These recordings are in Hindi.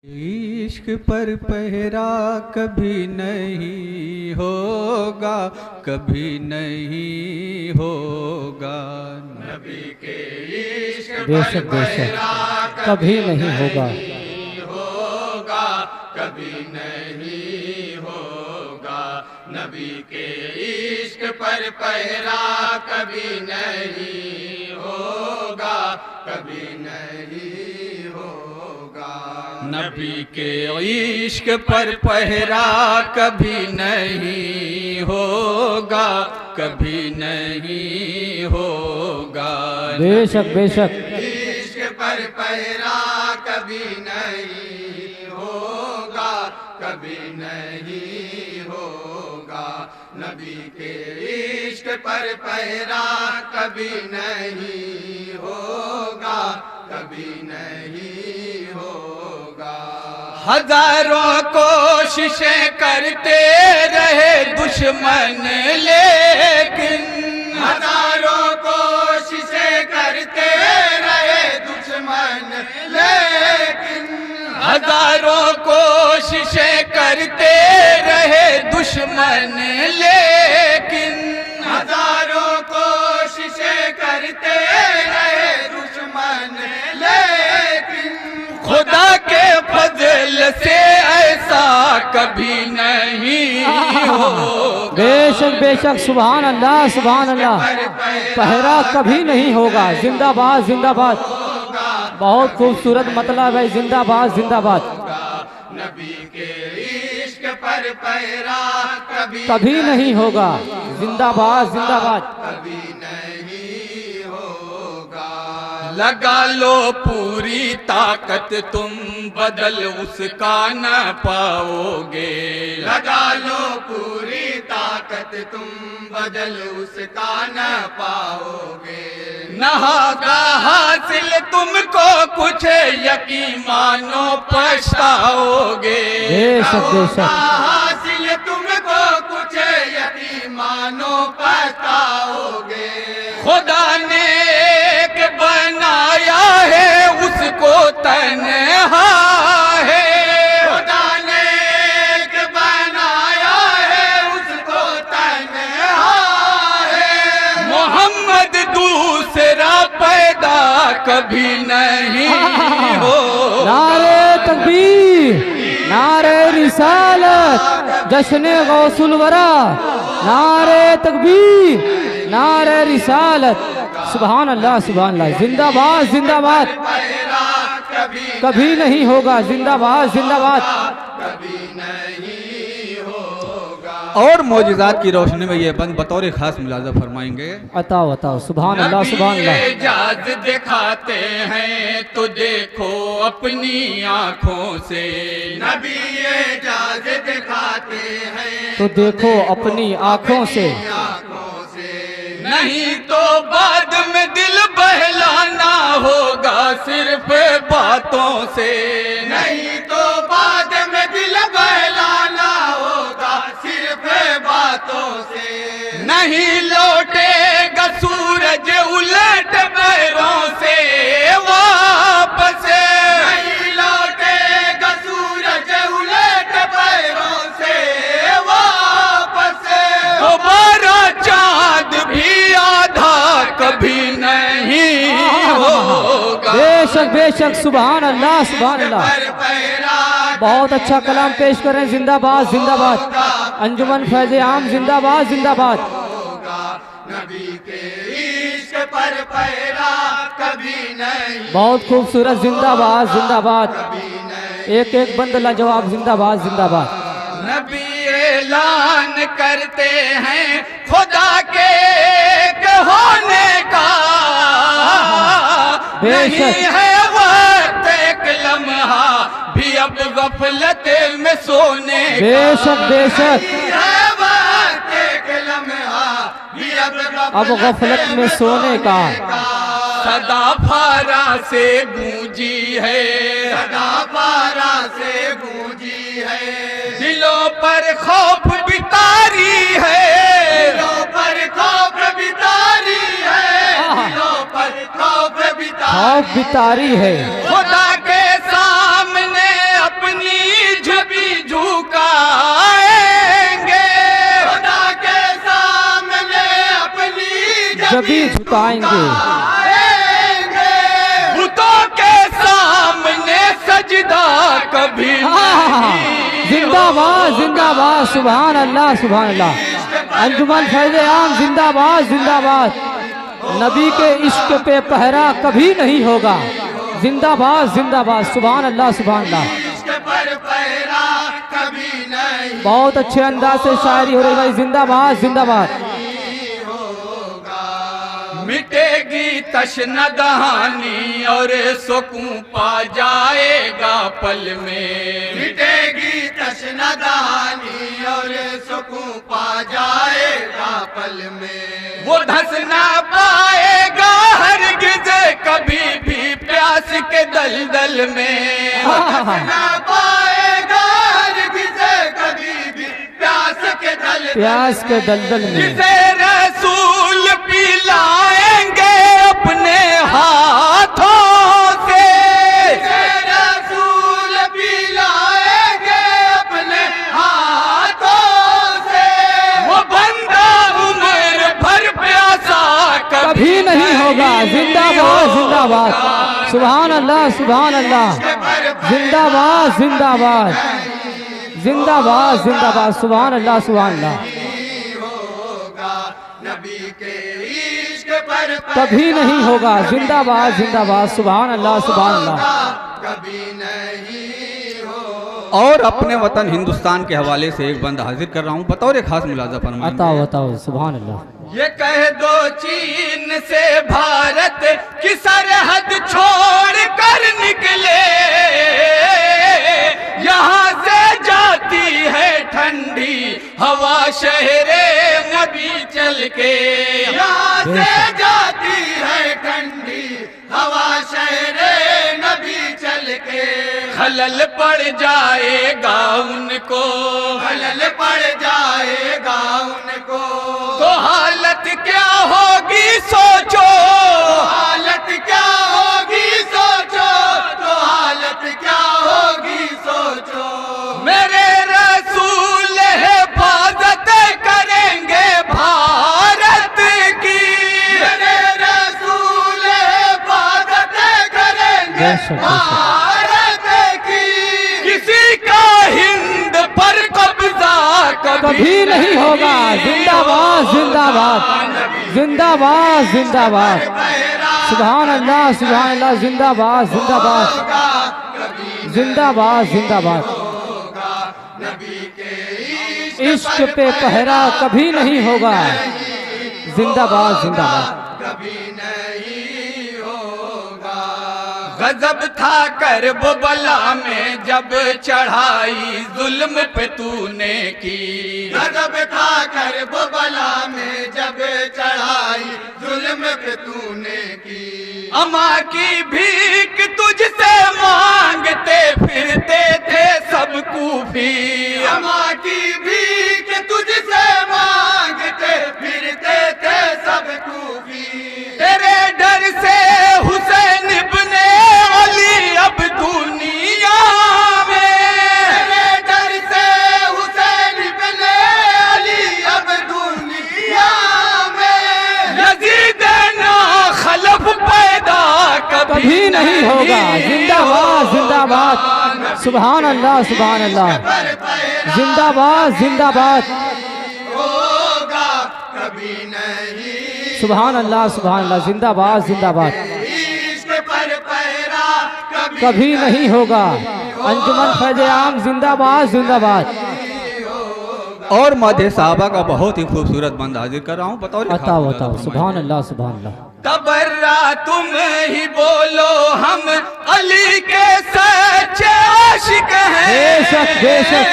इश्क पर पहरा कभी नहीं होगा, कभी नहीं होगा। नबी के इश्क पर पहरा कभी नहीं होगा, होगा कभी नहीं होगा। नबी के इश्क पर पहरा कभी नहीं होगा, कभी नहीं होगा। नबी के इश्क पर पहरा कभी नहीं होगा, कभी नहीं होगा। बेशक बेशक इश्क पर पहरा कभी नहीं होगा, कभी नहीं होगा। नबी के इश्क पर पहरा कभी नहीं होगा, कभी नहीं होगा। हजारों कोशिशें करते रहे दुश्मन, लेकिन हजारों कोशिशें करते रहे दुश्मन, लेकिन हजारों कोशिशें करते रहे दुश्मन, लेकिन हजारों कोशिशें करते रहे दुश्मन, लेकिन खुदा के फजल से ऐसा कभी नहीं होगा। बेशक बेशक सुभान अल्लाह सुभान अल्लाह। पहरा कभी नहीं होगा। जिंदाबाद जिंदाबाद। बहुत खूबसूरत मतलब है, जिंदाबाद जिंदाबाद। नबी के इश्क पर पहरा कभी नहीं होगा। जिंदाबाद जिंदाबाद। कभी नहीं होगा। लगा लो पूरी ताकत, तुम बदल उसका न पाओगे। लगा लो पूरी ताकत, तुम बदल उसका न पाओगे। नहागा हासिल तुमको कुछ, यकीन मानो पछताओगे। बेशक बेशक। हासिल तुमको कुछ, यकीन मानो पछताओगे। खुदा ने एक बनाया है, उसको तन्हा है। खुदा ने एक बनाया है, उसको तन्हा है। मोहम्मद दूसरा पैदा कभी नहीं हो। नारे तकबीर, नारे रिसालत, जश्न गौसुल वरा। नारे तकबीर, नारे रिसालत। सुभान अल्लाह सुभान अल्लाह। जिंदाबाद जिंदाबाद। कभी नहीं होगा। जिंदाबाद जिंदाबाद। कभी नहीं होगा। और मौजिज़ात की रोशनी में ये बंद बतौर खास मुलाजा फरमाएंगे। अताओ अताओ। सुभान अल्लाह सुभान अल्लाह। एजाज दिखाते हैं तो देखो अपनी आँखों से। नबी एजाज दिखाते हैं तो देखो अपनी आँखों से। नहीं तो बाद में दिल बहलाना होगा सिर्फ बातों से। नहीं तो बाद में दिल बहलाना होगा सिर्फ बातों से। नहीं लौटेगा सूरज उलट पैरों से वापस। नहीं लौटेगा सूरज उलट पैरों से वापस। दोबारा चांद भी आधा कभी नहीं होगा। बेशक बेशक। सुभान अल्लाह सुभान अल्लाह। बहुत अच्छा कलाम पेश करें। जिंदाबाद जिंदाबाद। अंजुमन फैज़ आम जिंदाबाद जिंदाबाद। नबी के इश्क पर पहरा कभी नहीं। बहुत खूबसूरत। जिंदाबाद जिंदाबाद। एक एक बंद लाजवाब। जिंदाबाद जिंदाबाद। नबी ऐलान करते हैं खुदा के एक होने का। नहीं है वक्त एक लम्हा भी अब गफलत में सोने का। बेशक बेशक। है वक्त एक लम्हा भी अब गफलत में सोने का। सदा फारा से गूंजी है। सदा फारा से गूंजी है। दिलों पर खौफ बितारी है। दिलों पर खौफ बितारी है। दिलों पर खौफ बितारी बितारी है। खुदा के सामने जबी झुकाएंगे। बुतों के सामने सजदा कभी नहीं। जिंदाबाद जिंदाबाद, सुभान अल्लाह सुभान अल्लाह। अंजुमन फैज़ आम जिंदाबाद जिंदाबाद। नबी के इश्क पे पहरा कभी नहीं होगा। जिंदाबाद जिंदाबाद, सुभान अल्लाह सुभान अल्लाह। बहुत अच्छे अंदाज से शायरी हो रही भाई। जिंदाबाद जिंदाबाद। मिटेगी तश्न दहानी और सुकून पा जाएगा पल में। मिटेगी तश्न दहानी और सुकून पा जाएगा पल में। वो धंस ना पाएगा हरगिज़ कभी भी प्यास के दलदल में। वो धंस ना पाएगा हरगिज़ कभी भी प्यास के दलदल में। जिसे रसूल पिलाएंगे अपने हाथों से। रसूल पिलाएंगे अपने हाथों से। वो बंदा उम्र भर प्यासा कभी नहीं होगा। जिंदाबाद जिंदाबाद, सुभान अल्लाह सुभान अल्लाह। जिंदाबाद जिंदाबाद जिंदाबाद जिंदाबाद, सुभान अल्लाह सुभान अल्लाह। कभी नहीं होगा। जिंदाबाद जिंदाबाद, सुभान अल्लाह सुभान अल्लाह। कभी नहीं हो। और अपने वतन हिंदुस्तान के हवाले से एक बंद हाजिर कर रहा हूँ, बतौर खास मुलाजा फरमाएं। बताओ बताओ, सुभान अल्लाह। ये कह दो चीन से भारत की सरहद छोड़ कर निकले। यहाँ से जाती है ठंडी हवा शहरे नबी चल के। यहाँ से जाती है ठंडी हवा शहरे नबी चल के। खलल पड़ जाएगा उनको, खलल पड़ जाएगा उनको। तो हालत क्या होगी सोचो, हालत क्या होगी सोचो। तो हालत क्या होगी सोचो। मेरे रसूल हिफाजत करेंगे भारत की। मेरे रसूल हिफाजत करेंगे भारत की। किसी का हिंद पर कब्जा कभी नहीं होगा। जिंदाबाद जिंदाबाद जिंदाबाद जिंदाबाद, सुभान अल्लाह सुभान अल्लाह। जिंदाबाद जिंदाबाद जिंदाबाद जिंदाबाद। इश्क पे पहरा कभी नहीं होगा। जिंदाबाद जिंदाबाद। गजब था करबला में जब चढ़ाई जुल्म पे तूने की। गजब था करबला में जब चढ़ाई जुल्म पे तूने की। अमा की भीख तुझसे मांगते फिरते थे सब कूफी। अमा की भीख तुझसे मांगते फिरते थे सब कूफी। तेरे डर से हुसैन इब्ने अली अब दुनिया में। तेरे डर से हुसैन इब्ने अली अब दुनिया में। यजीद ना खलफ पैदा कभी नहीं होगा। जिंदाबाद जिंदाबाद, सुभान अल्लाह सुभान अल्लाह। जिंदाबाद जिंदाबाद, होगा कभी नहीं। सुभान अल्लाह सुभान अल्लाह। जिंदाबाद जिंदाबाद। कभी नहीं होगा। अंजुमन फैज़ आम जिंदाबाद जिंदाबाद। और मादे साहबा का बहुत ही खूबसूरत बंद हाजिर कर रहा हूँ, बतौर बताओ बताओ, सुभान अल्लाह सुभान अल्लाह। तबर्रा तुम ही बोलो हम अली के सच्चे आशिक हैं। बेशक बेशक।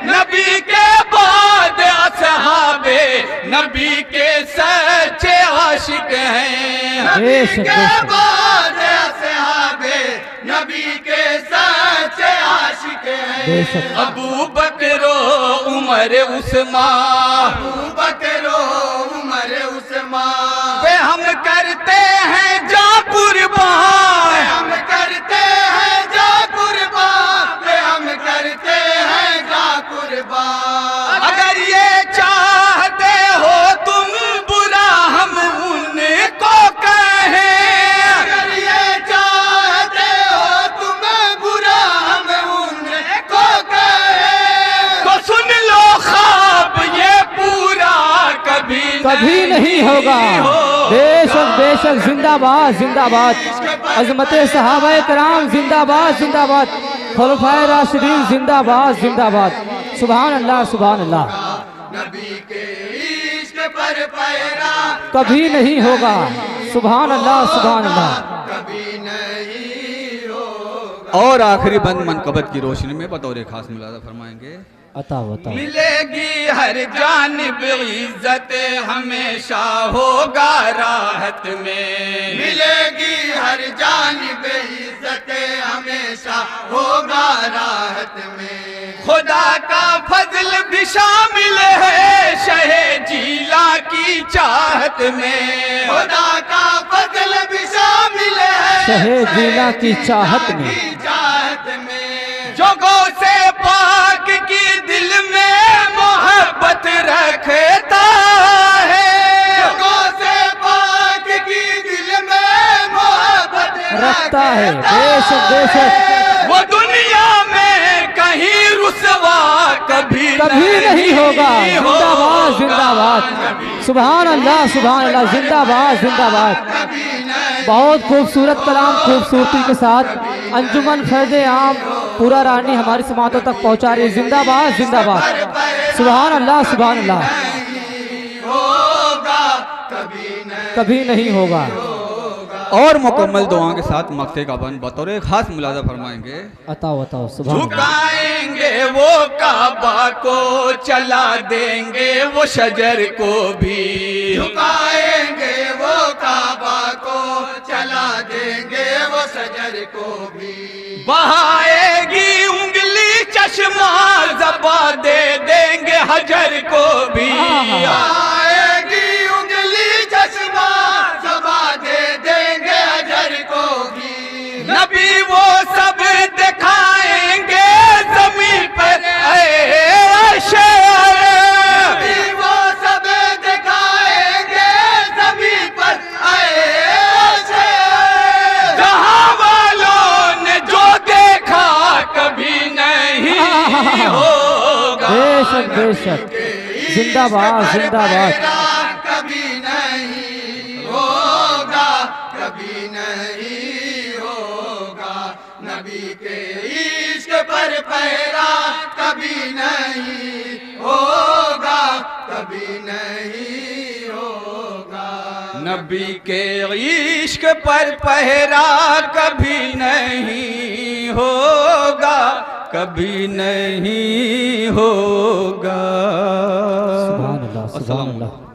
नबी के बाद असहाबे नबी के सच्चे आशिक हैं। नबी के बाद असहाबे नबी के सच्चे आशिक हैं। अबू बकरो उमर उस्मान, अबू बकरो उमर उस्मान पे हम करते हैं जा कुर्बान। हम करते हैं जा कुर्बान। पे हम करते हैं जा कुर्बान। अगर ये चाहते हो तुम बुरा हम कभी नहीं होगा। बेशक बेशक, जिंदाबाद जिंदाबाद, अजमत सहाबाए कराम जिंदाबाद जिंदाबाद, खुलफाए राशिदीन जिंदाबाद जिंदाबाद। सुभान अल्लाह सुभान अल्लाह। नबी के इश्क पर पहरा कभी नहीं होगा। सुभान अल्लाह सुभान अल्लाह। कभी नहीं होगा। और आखिरी बंद मनकबत की रोशनी में बतौर खास मुलाजा फरमाएंगे। अता बता मिलेगी हर जानिब इज्जत हमेशा होगा राहत में। मिलेगी हर जानिब इज्जत हमेशा होगा राहत में। खुदा का फजल भी शामिल है शहे जीला की चाहत में। खुदा का फजल भी शामिल है शहे जीला की चाहत में। जो गौ से पाक की दिल में मोहब्बत रखता है। जो गौ से पाक की दिल में मोहब्बत रखता है। बेशक बेशक, वो दुनिया में कहीं रुसवा कभी नहीं होगा। जिंदाबाद जिंदाबाद, सुभान अल्लाह सुभान अल्लाह, जिंदाबाद जिंदाबाद। बहुत खूबसूरत कलाम खूबसूरती के साथ अंजुमन फैज़ आम पूरा रानी हमारी समातों तक पहुंचा रही है। जिंदाबाद जिंदाबाद, सुभान अल्लाह सुभान अल्लाह। कभी नहीं होगा। और मुकम्मल दुआ के साथ मक्ते का बंद बतौर खास मुलाजा फरमाएंगे। अताओ अताओ सुभान अल्लाह। झुकाएंगे वो काबा को, चला देंगे वो शजर को भी। झुकाएंगे वो काबा को, चला देंगे वो शजर को भी। बहाएगी उंगली चश्मा, ज़बा दे देंगे हजर को भी। बहाएगी उंगली चश्मा, ज़बा दे देंगे हजर को भी। नबी वो सब दिखाएंगे जमीन पर नबी वो सब दिखाएंगे जमीन पर जहां वालों ने जो देखा कभी नहीं होगा। बेशक बेशक, जिंदाबाद जिंदाबाद। कभी नहीं होगा, कभी नहीं होगा। नबी के इश्क पर पहरा कभी नहीं होगा, कभी नहीं होगा। नबी के इश्क पर पहरा कभी नहीं होगा, कभी नहीं होगा। सुभान अल्लाह सुभान अल्लाह।